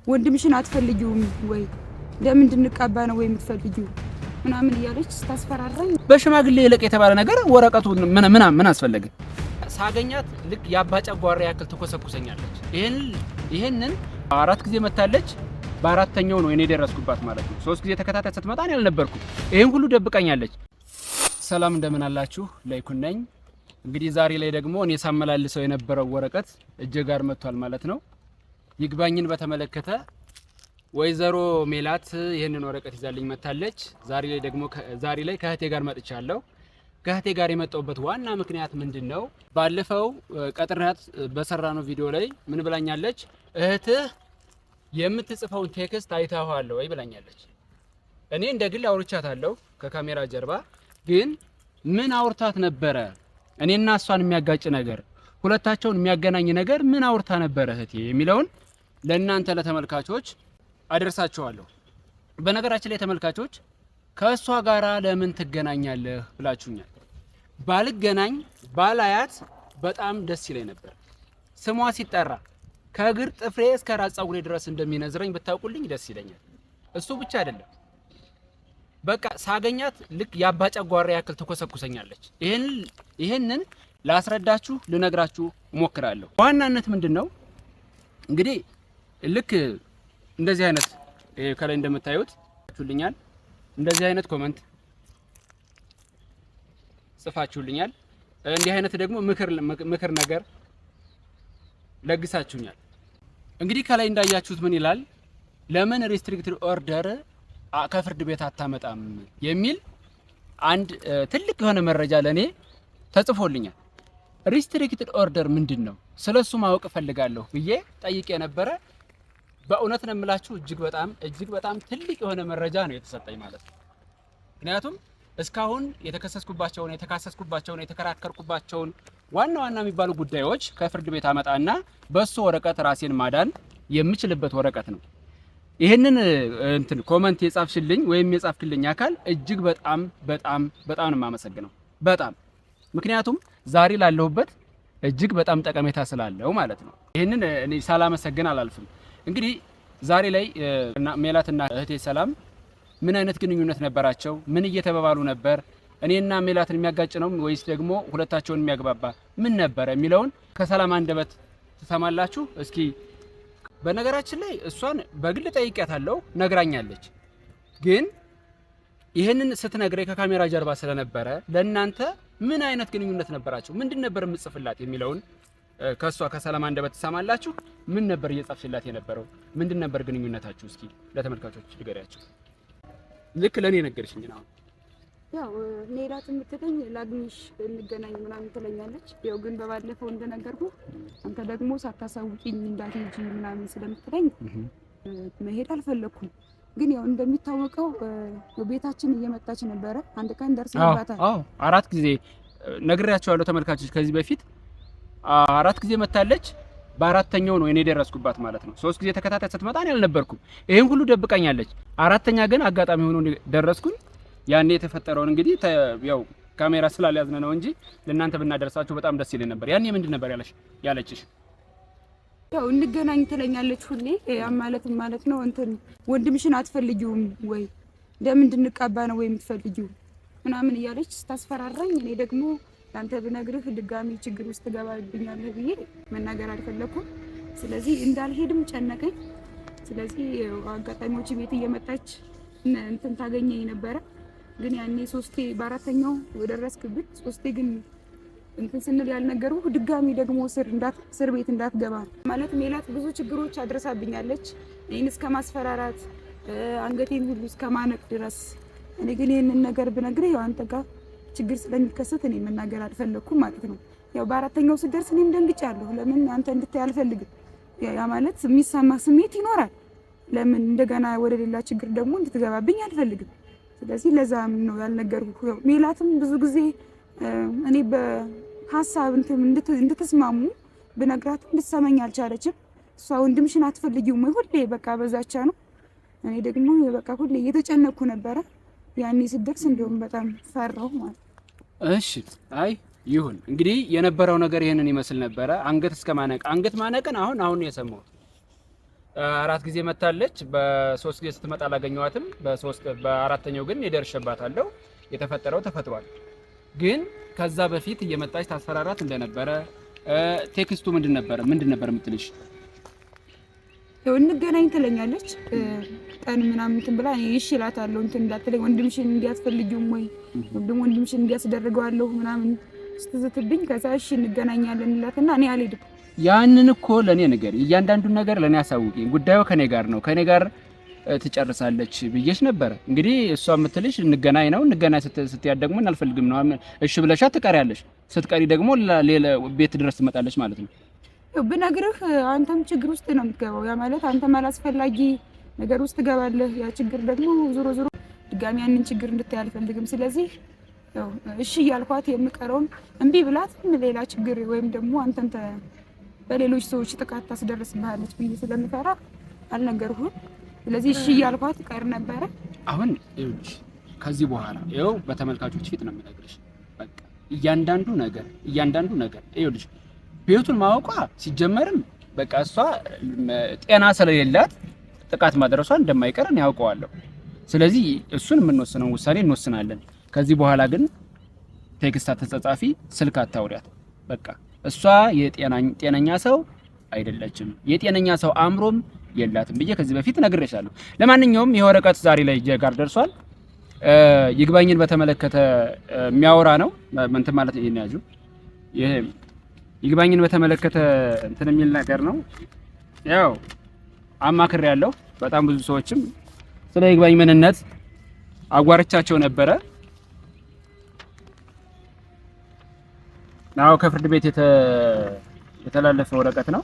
ወንድምሽን አትፈልጊውም ወይ ለምንድን እንቀባ ነው ወይ የምትፈልጊው ምናምን እያለች ስታስፈራራኝ በሽማግሌ ይለቅ የተባለ ነገር ወረቀቱ ምን አስፈለገ? ሳገኛት ልክ ያባጫጓራ ያክል ተኮሰኩሰኛለች። ይሄንን 4 ጊዜ መታለች። በአራተኛው ነው እኔ ደረስኩባት ማለት ነው። 3 ጊዜ ተከታታይ ስትመጣ እኔ አልነበርኩም። ይሄን ሁሉ ደብቀኛለች። ሰላም እንደምን አላችሁ? ላይኩን ነኝ። እንግዲህ ዛሬ ላይ ደግሞ እኔ ሳመላልሰው የነበረው ወረቀት እጄ ጋር መጥቷል ማለት ነው። ይግባኝን በተመለከተ ወይዘሮ ሜላት ይሄንን ወረቀት ይዛልኝ መታለች። ዛሬ ላይ ከእህቴ ጋር መጥቻለሁ። ከእህቴ ጋር የመጣሁበት ዋና ምክንያት ምንድነው? ባለፈው ቀጥራት በሰራነው ቪዲዮ ላይ ምን ብላኛለች? እህትህ የምትጽፈውን ቴክስት አይታኋል ወይ ብላኛለች። እኔ እንደግል አውርቻታለሁ ከካሜራ ጀርባ። ግን ምን አውርታት ነበረ? እኔና እሷን የሚያጋጭ ነገር፣ ሁለታቸውን የሚያገናኝ ነገር ምን አውርታ ነበረ እህቴ የሚለውን ለእናንተ ለተመልካቾች አደርሳችኋለሁ። በነገራችን ላይ ተመልካቾች ከእሷ ጋራ ለምን ትገናኛለህ ብላችሁኛል። ባልገናኝ ባላያት በጣም ደስ ይለኝ ነበር። ስሟ ሲጠራ ከእግር ጥፍሬ እስከ ራስ ፀጉሬ ድረስ እንደሚነዝረኝ ብታውቁልኝ ደስ ይለኛል። እሱ ብቻ አይደለም፣ በቃ ሳገኛት ልክ ያባጫጓራ ያክል ተኮሰኩሰኛለች። ይሄንን ላስረዳችሁ ልነግራችሁ እሞክራለሁ። ዋናነት ምንድነው እንግዲህ ልክ እንደዚህ አይነት ከላይ እንደምታዩት ጽፋችሁልኛል። እንደዚህ አይነት ኮሜንት ጽፋችሁልኛል። እንዲህ አይነት ደግሞ ምክር ነገር ለግሳችሁኛል። እንግዲህ ከላይ እንዳያችሁት ምን ይላል? ለምን ሪስትሪክትድ ኦርደር ከፍርድ ቤት አታመጣም የሚል አንድ ትልቅ የሆነ መረጃ ለኔ ተጽፎልኛል። ሪስትሪክትድ ኦርደር ምንድነው? ስለሱ ማወቅ ፈልጋለሁ ብዬ ጠይቄ ነበረ። በእውነት ነው የምላችሁ እጅግ በጣም ትልቅ የሆነ መረጃ ነው የተሰጠኝ ማለት ነው። ምክንያቱም እስካሁን የተካሰስኩባቸውን የተከራከርኩባቸውን ዋና የሚባሉ ጉዳዮች ከፍርድ ቤት አመጣና በሱ ወረቀት ራሴን ማዳን የምችልበት ወረቀት ነው። ይሄንን ኮሜንት የጻፍሽልኝ ወይም የጻፍክልኝ አካል እጅግ በጣም ነው የማመሰግነው። በጣም ምክንያቱም ዛሬ ላለሁበት እጅግ በጣም ጠቀሜታ ስላለው ማለት ነው። ይሄንን እኔ ሳላመሰግን አላልፍም። እንግዲህ ዛሬ ላይ ሜላትና እህቴ ሰላም ምን አይነት ግንኙነት ነበራቸው? ምን እየተባባሉ ነበር? እኔና ሜላትን የሚያጋጭ ነው ወይስ ደግሞ ሁለታቸውን የሚያግባባ ምን ነበር የሚለውን ከሰላም አንደበት ትሰማላችሁ። እስኪ በነገራችን ላይ እሷን በግል ጠይቄያታለሁ፣ ነግራኛለች። ግን ይሄንን ስትነግረኝ ከካሜራ ጀርባ ስለነበረ ለእናንተ ምን አይነት ግንኙነት ነበራቸው፣ ምንድን ነበር የምጽፍላት የሚለውን ከሷ ከሰላም አንደበት ትሰማላችሁ። ምን ነበር እየጻፍሽላት የነበረው? ምንድን ነበር ግንኙነታችሁ? እስኪ ለተመልካቾች ንገሪያቸው። ልክ ለኔ ነገርሽኝ ነው። ያው ሜላት የምትለኝ ላግኝሽ እንገናኝ ምናምን ትለኛለች። ያው ግን በባለፈው እንደነገርኩ አንተ ደግሞ ሳታሳውቂኝ እንዳትሄጂ ምናምን ስለምትለኝ መሄድ አልፈለኩም። ግን ያው እንደሚታወቀው ቤታችን እየመጣች ነበረ። አንድ ቀን ደርሰንባታል። 4 ጊዜ ነግሬያቸዋለሁ ተመልካቾች። ከዚህ በፊት 4 ጊዜ መታለች። በአራተኛው ነው እኔ ደረስኩባት ማለት ነው። 3 ጊዜ ተከታታይ ስትመጣ እኔ አልነበርኩም። ይሄን ሁሉ ደብቀኛለች። አራተኛ ግን አጋጣሚ ሆኖ ደረስኩኝ። ያኔ የተፈጠረውን እንግዲህ ያው ካሜራ ስላልያዝነ ነው እንጂ ለእናንተ ብናደርሳችሁ በጣም ደስ ይለኝ ነበር። ያኔ ምንድን ነበር ያለችሽ? ያው እንገናኝ ትለኛለች ሁሌ። ያ ማለት ነው ወንድምሽን አትፈልጊውም ወይ ለምንድን እንቀባ ነው ወይ የምትፈልጊው ምናምን እያለች ስታስፈራራኝ፣ እኔ ደግሞ አንተ ብነግርህ ድጋሚ ችግር ውስጥ ትገባብኛለህ ብዬ መናገር አልፈለኩም። ስለዚህ እንዳልሄድም ጨነቀኝ። ስለዚህ አጋጣሚዎች ቤት እየመጣች ታገኘኝ ነበረ። ግን ያኔ 3 በአራተኛው ወደረስክብት 3 ግን ስንል ያልነገርኩህ ድጋሚ ደግሞ እስር ቤት እንዳትገባ ማለት ሜላት ብዙ ችግሮች አድርሳብኛለች። እኔን እስከ ማስፈራራት አንገቴን ሁሉ እስከ ማነቅ ድረስ። እኔ ግን ይሄንን ነገር ብነግርህ ያው አንተ ጋር ችግር ስለሚከሰት እኔ መናገር አልፈለኩም ማለት ነው። ያው በአራተኛው ስደርስ እኔም ደንግጫለሁ። ለምን አንተ እንድታይ አልፈልግም። ያ ማለት የሚሰማ ስሜት ይኖራል። ለምን እንደገና ወደ ሌላ ችግር ደግሞ እንድትገባብኝ አልፈልግም። ስለዚህ ለዛም ነው ያልነገርኩህ። ያው ሜላትም ብዙ ጊዜ እኔ በሐሳብ እንድትስማሙ ብነግራትም ልትሰማኝ አልቻለችም። እሷ ወንድምሽን አትፈልጊውም ወይ ሁሌ በቃ በዛቻ ነው። እኔ ደግሞ በቃ ሁሌ እየተጨነቅኩ ነበረ። ያኔ ስደርስ እንደውም በጣም ፈራሁ ማለት። እሺ አይ ይሁን እንግዲህ የነበረው ነገር ይሄንን ይመስል ነበረ። አንገት እስከ ማነቅ አንገት ማነቅን አሁን የሰማሁት 4 ጊዜ መታለች። በ3 ጊዜ ስትመጣ አላገኘኋትም። በአራተኛው ግን የደርሼባታለሁ። የተፈጠረው ተፈጥሯል። ግን ከዛ በፊት እየመጣች ታስፈራራት እንደነበረ ቴክስቱ ምንድን ነበር የምትልሽ? ያው እንገናኝ ትለኛለች። ቀን ምናምን እንትን ብላ እሺ እላታለሁ። እንትን እንዳትለኝ ወንድምሽን እንዲያስፈልጊው ወይ ወንድምሽን እንዲያስደርገዋለሁ ምናምን ስትዝትብኝ ከዛ እሺ እንገናኛለን እላትና እኔ አልሄድም። ያንን እኮ ለኔ ነገር እያንዳንዱን ነገር ለኔ አሳውቂኝ፣ ጉዳዩ ከኔ ጋር ነው፣ ከኔ ጋር ትጨርሳለች ብዬሽ ነበር። እንግዲህ እሷ የምትልሽ እንገናኝ ነው። እንገናኝ ስትያት ደግሞ አልፈልግም ነው። እሺ ብለሻት ትቀሪያለሽ። ስትቀሪ ደግሞ ሌላ ቤት ድረስ ትመጣለች ማለት ነው። ብነግርህ አንተም ችግር ውስጥ ነው የምትገባው። ያ ማለት አንተም አላስፈላጊ ነገር ውስጥ ትገባለህ። ያ ችግር ደግሞ ዞሮ ድጋሚ ያንን ችግር እንድታይ አልፈልግም። ስለዚህ ያው እሺ እያልኳት የምቀረውን እምቢ ብላት ሌላ ችግር ወይም ደግሞ አንተን በሌሎች ሰዎች ጥቃት ታስደርስብሃለች ብዬ ስለምፈራ አልነገርሁም። ስለዚህ እሺ እያልኳት ቀር ነበረ። አሁን ይኸውልሽ ከዚህ በኋላ ይኸው በተመልካቾች ፊት ነው የምነግርሽ። በቃ እያንዳንዱ ነገር ይኸውልሽ ቤቱን ማወቋ ሲጀመርም በቃ እሷ ጤና ስለሌላት ጥቃት ማድረሷ እንደማይቀር ነው ያውቀዋለሁ። ስለዚህ እሱን የምንወስነው ውሳኔ እንወስናለን። ከዚህ በኋላ ግን ቴክስት አትጻጻፊ፣ ስልክ አታውሪያት። በቃ እሷ የጤነኛ ሰው አይደለችም፣ የጤነኛ ሰው አእምሮም የላትም ብዬ ከዚህ በፊት ነግሬሻለሁ። ለማንኛውም ይሄ ወረቀት ዛሬ ላይ እጄ ጋር ደርሷል። ይግባኝን በተመለከተ የሚያወራ ነው። እንትን ማለት ይሄን ያዡ። ይሄ ይግባኝን በተመለከተ እንትን የሚል ነገር ነው። ያው አማክሬያለሁ። በጣም ብዙ ሰዎችም ስለ ይግባኝ ምንነት አጓርቻቸው ነበረ። ናው ከፍርድ ቤት የተላለፈ ወረቀት ነው።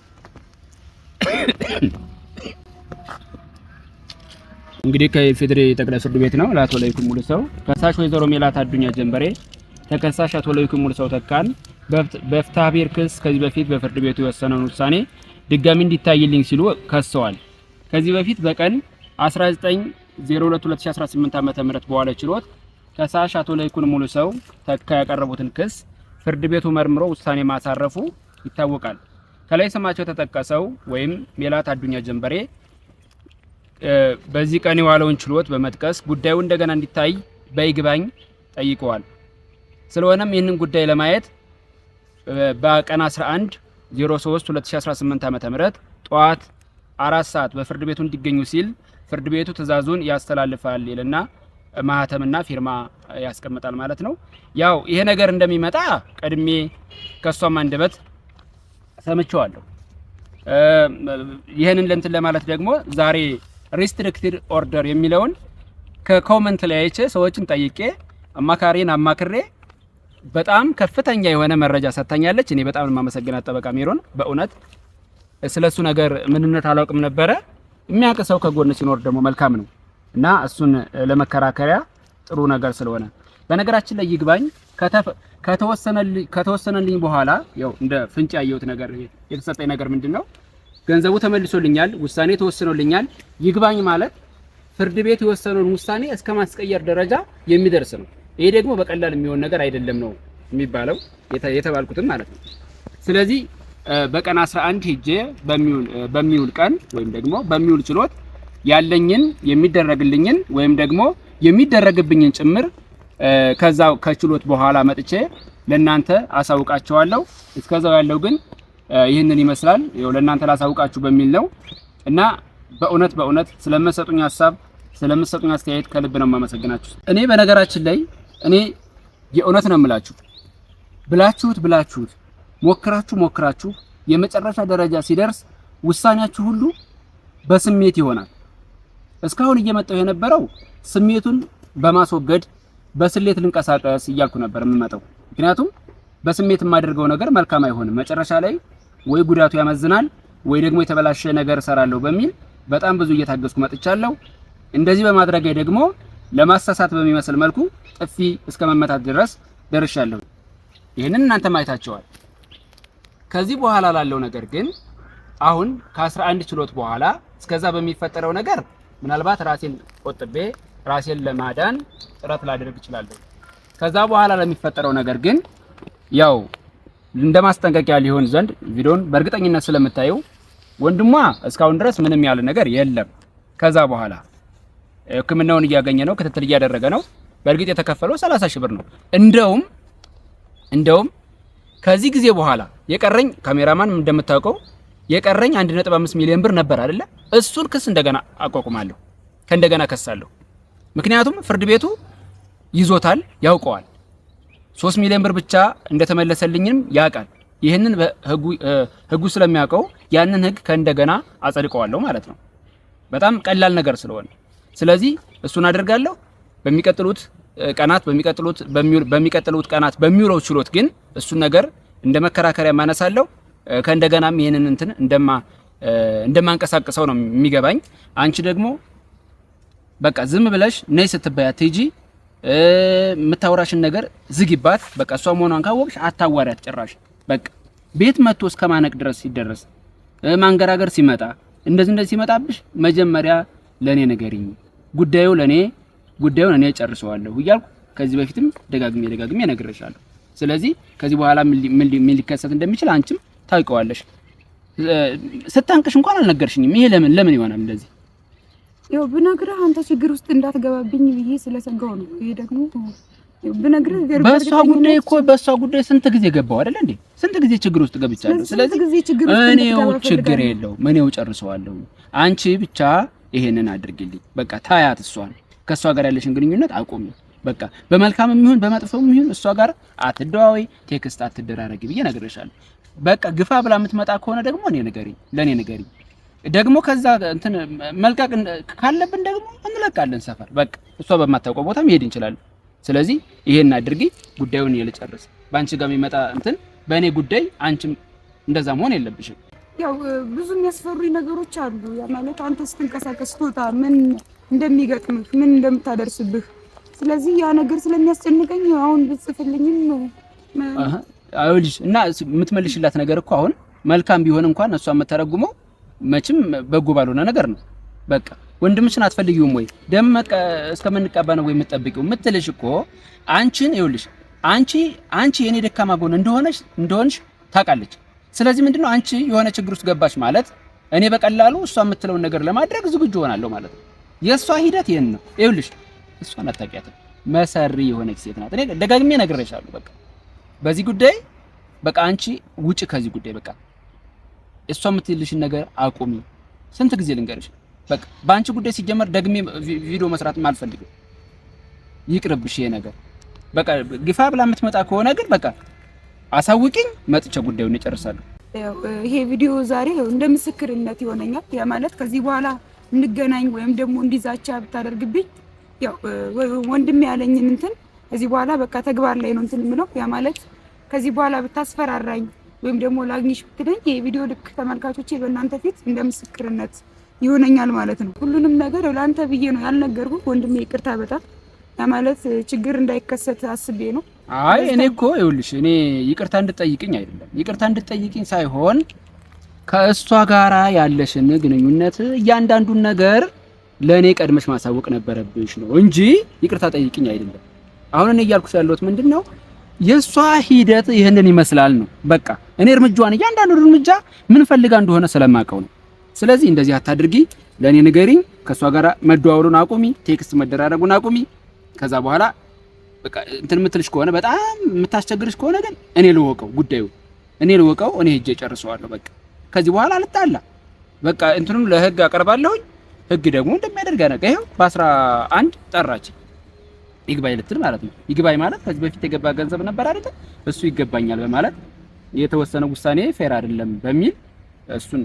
እንግዲህ ከኢፌዴሪ ጠቅላይ ፍርድ ቤት ነው። ለአቶ ለይኩን ሙሉሰው ከሳሽ ወይዘሮ ሜላት አዱኛ ጀንበሬ ተከሳሽ አቶ ለይኩን ሙሉሰው ተካን በፍትሐብሔር ክስ ከዚህ በፊት በፍርድ ቤቱ የወሰነውን ውሳኔ ድጋሚ እንዲታይልኝ ሲሉ ከሰዋል። ከዚህ በፊት በቀን 19/02/2018 ዓ.ም በዋለ ችሎት ከሳሽ አቶ ለይኩን ሙሉሰው ተካ ያቀረቡትን ክስ ፍርድ ቤቱ መርምሮ ውሳኔ ማሳረፉ ይታወቃል። ከላይ ስማቸው ተጠቀሰው ወይም ሜላት አዱኛ ጀንበሬ በዚህ ቀን የዋለውን ችሎት በመጥቀስ ጉዳዩ እንደገና እንዲታይ በይግባኝ ጠይቀዋል። ስለሆነም ይህንን ጉዳይ ለማየት በቀን 11/03/2018 ዓ.ም ጠዋት 4 ሰዓት በፍርድ ቤቱ እንዲገኙ ሲል ፍርድ ቤቱ ትዕዛዙን ያስተላልፋል ይልና ማህተምና ፊርማ ያስቀምጣል ማለት ነው። ያው ይሄ ነገር እንደሚመጣ ቀድሜ ከሷም አንደበት ሰምቼዋለሁ። ይሄንን ለእንትን ለማለት ደግሞ ዛሬ ሪስትሪክትድ ኦርደር የሚለውን ከኮመንት ላይ አይቼ ሰዎችን ጠይቄ አማካሪን አማክሬ በጣም ከፍተኛ የሆነ መረጃ ሰጥታኛለች። እኔ በጣም የማመሰግናት ጠበቃ ሜሮን፣ በእውነት ስለሱ ነገር ምንነት አላውቅም ነበረ። የሚያውቅ ሰው ከጎን ሲኖር ደግሞ መልካም ነው እና እሱን ለመከራከሪያ ጥሩ ነገር ስለሆነ በነገራችን ላይ ይግባኝ ከተወሰነልኝ በኋላ ያው እንደ ፍንጭ ያየሁት ነገር የተሰጠኝ ነገር ምንድነው? ገንዘቡ ተመልሶልኛል፣ ውሳኔ ተወስኖልኛል። ይግባኝ ማለት ፍርድ ቤት የወሰነውን ውሳኔ እስከ ማስቀየር ደረጃ የሚደርስ ነው። ይሄ ደግሞ በቀላል የሚሆን ነገር አይደለም ነው የሚባለው የተባልኩትም ማለት ነው። ስለዚህ በቀን 11 ሄጄ በሚውል ቀን ወይም ደግሞ በሚውል ችሎት ያለኝን የሚደረግልኝን ወይም ደግሞ የሚደረግብኝን ጭምር ከዛው ከችሎት በኋላ መጥቼ ለናንተ አሳውቃቸዋለሁ። እስከዛው ያለው ግን ይህንን ይመስላል። ይኸው ለናንተ ላሳውቃችሁ በሚል ነው እና በእውነት ስለምትሰጡኝ ሀሳብ ስለምትሰጡኝ አስተያየት ከልብ ነው የማመሰግናችሁ። እኔ በነገራችን ላይ እኔ የእውነት ነው የምላችሁ ብላችሁት ሞክራችሁ የመጨረሻ ደረጃ ሲደርስ ውሳኔያችሁ ሁሉ በስሜት ይሆናል። እስካሁን እየመጣው የነበረው ስሜቱን በማስወገድ በስሌት ልንቀሳቀስ እያልኩ ነበር የምመጣው። ምክንያቱም በስሜት የማደርገው ነገር መልካም አይሆንም። መጨረሻ ላይ ወይ ጉዳቱ ያመዝናል ወይ ደግሞ የተበላሸ ነገር እሰራለሁ በሚል በጣም ብዙ እየታገስኩ መጥቻለሁ። እንደዚህ በማድረግ ደግሞ ለማሳሳት በሚመስል መልኩ ጥፊ እስከ መመታት ድረስ ደርሻለሁ። ይሄንን እናንተ ማይታችኋል። ከዚህ በኋላ ላለው ነገር ግን አሁን ከ11 ችሎት በኋላ እስከዛ በሚፈጠረው ነገር ምናልባት ራሴን ቆጥቤ ራሴን ለማዳን ጥረት ላደርግ እችላለሁ። ከዛ በኋላ ለሚፈጠረው ነገር ግን ያው እንደማስጠንቀቂያ ሊሆን ዘንድ ቪዲዮን በእርግጠኝነት ስለምታዩ ወንድሟ እስካሁን ድረስ ምንም ያለ ነገር የለም። ከዛ በኋላ ሕክምናውን እያገኘ ነው፣ ክትትል እያደረገ ነው። በእርግጥ የተከፈለው 30 ሺህ ብር ነው። እንደውም ከዚህ ጊዜ በኋላ የቀረኝ ካሜራማን እንደምታውቀው የቀረኝ 1.5 ሚሊዮን ብር ነበር አይደለ? እሱን ክስ እንደገና አቋቁማለሁ፣ ከእንደገና ከሳለሁ። ምክንያቱም ፍርድ ቤቱ ይዞታል፣ ያውቀዋል። 3 ሚሊዮን ብር ብቻ እንደተመለሰልኝም ያውቃል። ይህንን ህጉ ስለሚያውቀው ያንን ህግ ከእንደገና አጸድቀዋለሁ ማለት ነው። በጣም ቀላል ነገር ስለሆነ ስለዚህ እሱን አደርጋለሁ። በሚቀጥሉት ቀናት በሚውለው ችሎት ግን እሱን ነገር እንደ መከራከሪያ ማነሳለሁ። ከእንደገናም ይሄንን እንትን እንደማንቀሳቀሰው ነው የሚገባኝ። አንቺ ደግሞ በቃ ዝም ብለሽ ነይ ስትባያት ትጂ የምታወራሽን ነገር ዝግባት። በቃ እሷ መሆኗን ካወቅሽ አታዋሪያት ጭራሽ። በቃ ቤት መጥቶ እስከማነቅ ድረስ ሲደረስ ማንገራገር ሲመጣ እንደዚህ ሲመጣብሽ መጀመሪያ ለኔ ንገሪኝ፣ ጉዳዩን እኔ ጨርሰዋለሁ እያልኩ ከዚህ በፊትም ደጋግሜ ነግሬሻለሁ። ስለዚህ ከዚህ በኋላ ምን ሊከሰት እንደሚችል አንቺም ታውቂዋለሽ። ስታንቅሽ እንኳን አልነገርሽኝም። ይሄ ለምን ይሆናል እንደዚህ? ያው ብነግርህ አንተ ችግር ውስጥ እንዳትገባብኝ ብዬ ስለሰጋው ነው። ይሄ ደግሞ ብነግርህ በሷ ጉዳይ ስንት ጊዜ ገባው አይደል እንዴ? ስንት ጊዜ ችግር ውስጥ ገብቻለሁ። ስለዚህ እኔው ችግር የለውም፣ እኔው ጨርሰዋለሁ። አንቺ ብቻ ይሄንን አድርጊልኝ። በቃ ታያት፣ እሷን ከሷ ጋር ያለሽን ግንኙነት አቁሚ። በቃ በመልካምም ይሁን በመጥፎም ይሁን እሷ ጋር አትደዋወይ፣ ቴክስት አትደራረጊ ብዬ ነግሬሻለሁ። በቃ ግፋ ብላ የምትመጣ ከሆነ ደግሞ ለኔ ንገሪኝ። ደግሞ ከዛ እንትን መልቀቅ ካለብን ደግሞ እንለቃለን ሰፈር። በቃ እሷ በማታውቀው ቦታ መሄድ እንችላለን። ስለዚህ ይሄን አድርጊ፣ ጉዳዩን ይልጨርስ። ባንቺ ጋር የሚመጣ እንትን በእኔ ጉዳይ አንቺም እንደዛ መሆን የለብሽም። ያው ብዙ የሚያስፈሩኝ ነገሮች አሉ። ያ ማለት አንተ ስትንቀሳቀስ ስትወጣ ምን እንደሚገጥምህ ምን እንደምታደርስብህ። ስለዚህ ያ ነገር ስለሚያስጨንቀኝ አሁን ብጽፍልኝም አይልሽ እና የምትመልሽላት ነገር እኮ አሁን መልካም ቢሆን እንኳን እሷ የምትተረጉመው መቼም በጎ ባልሆነ ነገር ነው። በቃ ወንድምሽን አትፈልጊውም ወይ ደም እስከምንቀባ ነው ወይ የምትጠብቂው የምትልሽ እኮ አንቺን ይኸውልሽ፣ አንቺ የኔ ደካማ ጎን እንደሆንሽ ታውቃለች። ስለዚህ ምንድነው አንቺ የሆነ ችግር ውስጥ ገባሽ ማለት እኔ በቀላሉ እሷ የምትለውን ነገር ለማድረግ ዝግጁ ሆናለሁ ማለት ነው። የእሷ ሂደት ይሄን ነው። ይኸውልሽ እሷን አታውቂያትም፣ መሰሪ የሆነች ሴት ናት። እኔ ደጋግሜ ነግሬሻለሁ። በቃ በዚህ ጉዳይ በቃ አንቺ ውጪ ከዚህ ጉዳይ። በቃ እሷ የምትልሽን ነገር አቁሚ። ስንት ጊዜ ልንገርሽ? በቃ በአንቺ ጉዳይ ሲጀመር ደግሜ ቪዲዮ መስራትም አልፈልግም። ይቅርብሽ ይሄ ነገር። በቃ ግፋ ብላ የምትመጣ ከሆነ ግን በቃ አሳውቂኝ፣ መጥቼ ጉዳዩን እጨርሳለሁ። ይሄ ቪዲዮ ዛሬ እንደ ምስክርነት ይሆነኛል። ያ ማለት ከዚህ በኋላ እንገናኝ ወይም ደግሞ እንዲዛቻ ብታደርግብኝ ያው ወንድሜ ያለኝን እንትን ከዚህ በኋላ በቃ ተግባር ላይ ነው እንትን የምለው። ያ ማለት ከዚህ በኋላ ብታስፈራራኝ ወይም ደግሞ ላግኝሽ ብትለኝ ይሄ ቪዲዮ ልክ ተመልካቾቼ በእናንተ ፊት እንደ ምስክርነት ይሆነኛል ማለት ነው። ሁሉንም ነገር ለአንተ ብዬ ነው ያልነገርኩህ ወንድሜ፣ ይቅርታ በጣም ያ ማለት ችግር እንዳይከሰት አስቤ ነው። አይ እኔ እኮ ይኸውልሽ እኔ ይቅርታ እንድጠይቅኝ አይደለም፣ ይቅርታ እንድጠይቅኝ ሳይሆን ከእሷ ጋራ ያለሽን ግንኙነት እያንዳንዱን ነገር ለኔ ቀድመሽ ማሳወቅ ነበረብሽ ነው እንጂ ይቅርታ ጠይቅኝ አይደለም። አሁን እኔ እያልኩሽ ያለሁት ምንድነው የሷ ሂደት ይሄንን ይመስላል ነው። በቃ እኔ እያንዳንዱን እርምጃ ምን ፈልጋ እንደሆነ ስለማውቀው ነው። ስለዚህ እንደዚህ አታድርጊ፣ ለኔ ንገሪኝ፣ ከሷ ጋራ መደዋወሉን አቁሚ፣ ቴክስት መደራረጉን አቁሚ። ከዛ በኋላ በቃ እንትን የምትልሽ ከሆነ በጣም የምታስቸግርሽ ከሆነ ግን እኔ ልወቀው፣ ጉዳዩ እኔ ሄጄ ጨርሰዋለሁ። በቃ ከዚህ በኋላ አልጣላ። በቃ እንትኑን ለህግ አቀርባለሁኝ። ህግ ደግሞ እንደሚያደርጋ ነገር ይሄው በ11 ጠራች ይግባኝ ልትል ማለት ነው። ይግባኝ ማለት ከዚህ በፊት የገባ ገንዘብ ነበር አይደል? እሱ ይገባኛል በማለት የተወሰነ ውሳኔ ፌር አይደለም በሚል እሱን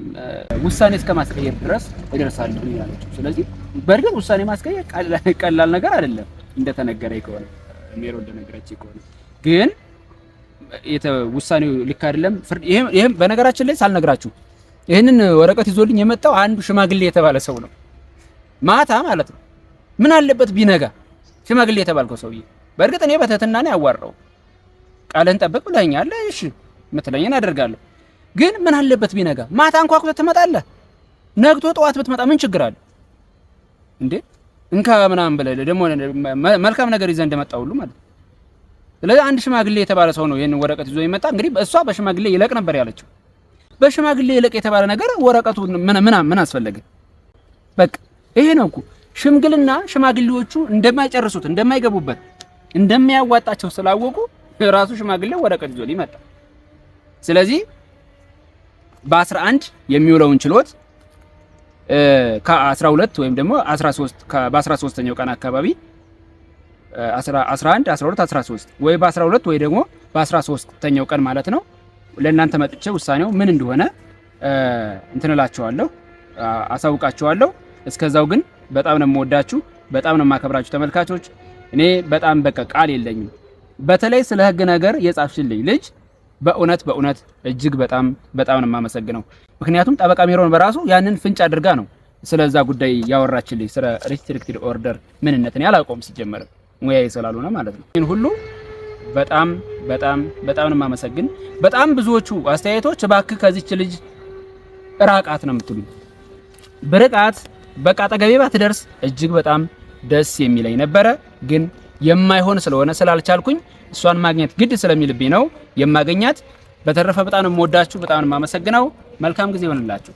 ውሳኔ እስከማስቀየር ድረስ እደርሳለሁ ያለችው። ስለዚህ በእርግጥ ውሳኔ ማስቀየር ቀላል ነገር አይደለም እንደተነገረኝ ከሆነ ሜሮ እንደነገረችኝ ከሆነ ግን ውሳኔው ልክ አይደለም። ይሄም በነገራችን ላይ ሳልነግራችሁ ይሄንን ወረቀት ይዞልኝ የመጣው አንዱ ሽማግሌ የተባለ ሰው ነው። ማታ ማለት ነው። ምን አለበት ቢነጋ ሽማግሌ የተባልከው ሰውዬ። በእርግጥ እኔ በትህትና ነው ያዋራው። ቃልህን ጠብቅ ብለኸኛል። እሺ የምትለኝን አደርጋለሁ። ግን ምን አለበት ቢነጋ? ማታ አንኳኩተህ ትመጣለህ። ነግቶ ጠዋት ብትመጣ ምን ችግር አለ እንዴ? እንካ ምናምን ብለህ ደግሞ መልካም ነገር ይዘህ እንደመጣው ሁሉ ማለት ነው። ስለዚህ አንድ ሽማግሌ የተባለ ሰው ነው ይሄን ወረቀት ይዞ የመጣ። እንግዲህ እሷ በሽማግሌ ይለቅ ነበር ያለችው። በሽማግሌ ይለቅ የተባለ ነገር ወረቀቱ ምን አስፈለገ? በቃ ይሄ ነው እኮ ሽምግልና። ሽማግሌዎቹ እንደማይጨርሱት እንደማይገቡበት እንደሚያዋጣቸው ስላወቁ ራሱ ሽማግሌ ወረቀት ይዞ ሊመጣ። ስለዚህ በ11 የሚውለውን ችሎት ከ12 ወይም ደግሞ 13 በ13ኛው ቀን አካባቢ 11 12 13 ወይ በ12 ወይ ደግሞ በ13ኛው ቀን ማለት ነው ለእናንተ መጥቼ ውሳኔው ምን እንደሆነ እንትንላችኋለሁ አሳውቃችኋለሁ። እስከዛው ግን በጣም ነው የምወዳችሁ፣ በጣም ነው የማከብራችሁ ተመልካቾች። እኔ በጣም በቃ ቃል የለኝም። በተለይ ስለ ህግ ነገር የጻፍሽልኝ ልጅ በእውነት እጅግ በጣም ነው የማመሰግነው። ምክንያቱም ጠበቃ ሜሮን በራሱ ያንን ፍንጭ አድርጋ ነው ስለዛ ጉዳይ ያወራችልኝ። ስለ ሪስትሪክትድ ኦርደር ምንነትን ያላቆም ሲጀመር ሙያዬ ስላልሆነ ማለት ነው። ይሄን ሁሉ በጣም ነው የማመሰግን። በጣም ብዙዎቹ አስተያየቶች እባክህ ከዚች ልጅ ራቃት ነው የምትሉኝ። በርቃት በቃ አጠገቤ ባትደርስ እጅግ በጣም ደስ የሚለኝ ነበረ፣ ግን የማይሆን ስለሆነ ስላልቻልኩኝ እሷን ማግኘት ግድ ስለሚልብኝ ነው የማገኛት። በተረፈ በጣም ነው የምወዳችሁ፣ በጣም ነው የማመሰግነው። መልካም ጊዜ ይሆንላችሁ።